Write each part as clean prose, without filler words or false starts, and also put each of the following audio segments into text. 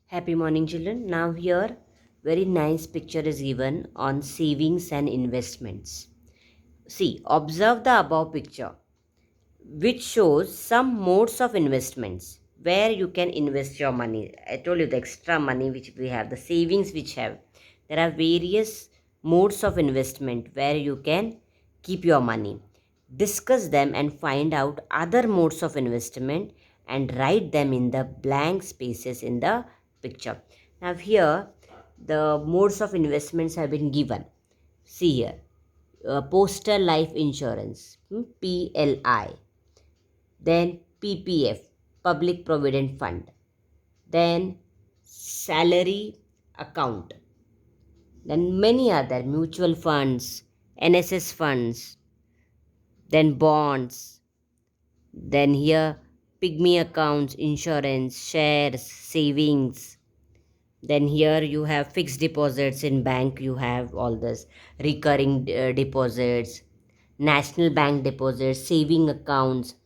Happy morning, children. Now here, very nice picture is given on savings and investments. See, observe the above picture, which shows some modes of investments where you can invest your money. I told you the extra money which we have, the savings which have. There are various modes of investment where you can keep your money. Discuss them and find out other modes of investment and write them in the blank spaces in the picture. Now here the modes of investments have been given. See here, postal life insurance, PLI, then PPF, Public Provident Fund, then salary account, then many other mutual funds, NSS funds, then bonds, then here pygmy accounts, insurance, shares, savings. Then here you have fixed deposits in bank, you have all this recurring deposits, national bank deposits, saving accounts.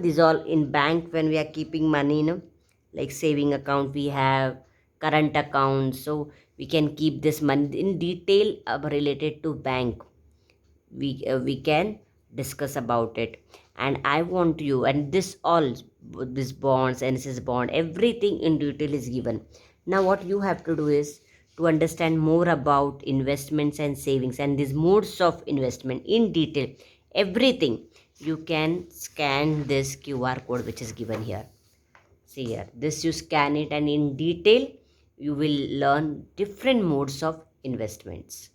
These all in bank when we are keeping money, like saving account we have, current accounts. So we can keep this money in detail related to bank. We can discuss about it, and I want you, and this all, this bonds, NSS bond, everything in detail is given. Now what you have to do is to understand more about investments and savings and these modes of investment in detail, everything. You can scan this QR code which is given here. See here, this you scan it, and in detail you will learn different modes of investments.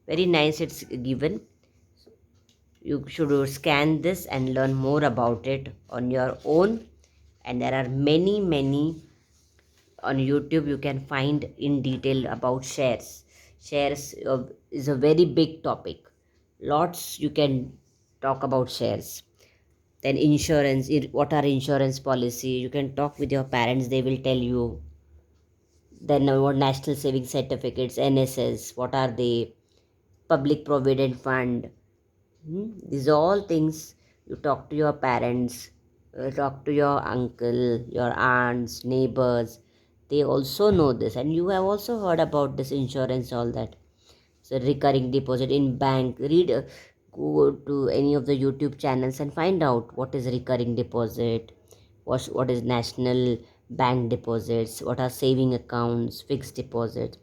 Very nice, it's given. You should scan this and learn more about it on your own. And there are many on YouTube. You can find in detail about shares is a very big topic. Lots you can talk about shares. Then insurance, what are insurance policy, you can talk with your parents, they will tell you. Then what national savings certificates, NSS, what are they, public provident fund. These all things you talk to your parents, talk to your uncle, your aunts, neighbors. They also know this, and you have also heard about this insurance, all that. So recurring deposit in bank. Go to any of the YouTube channels and find out what is recurring deposit, what is national bank deposits, what are saving accounts, fixed deposit.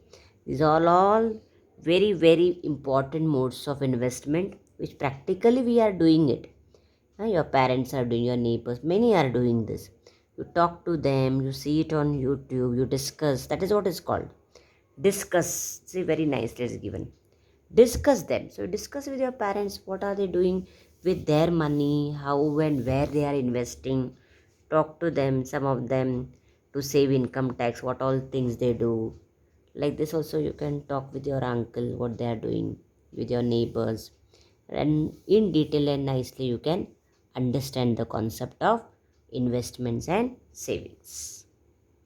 These are all very important modes of investment which practically we are doing it. Your parents are doing, your neighbors, many are doing this. You talk to them, you see it on YouTube, you discuss. That is what is called discuss. See, very nicely it's given. Discuss them. So discuss with your parents what are they doing with their money, how and where they are investing. Talk to them, some of them, to save income tax, what all things they do. Like this also you can talk with your uncle what they are doing, with your neighbors, and in detail and nicely you can understand the concept of investments and savings.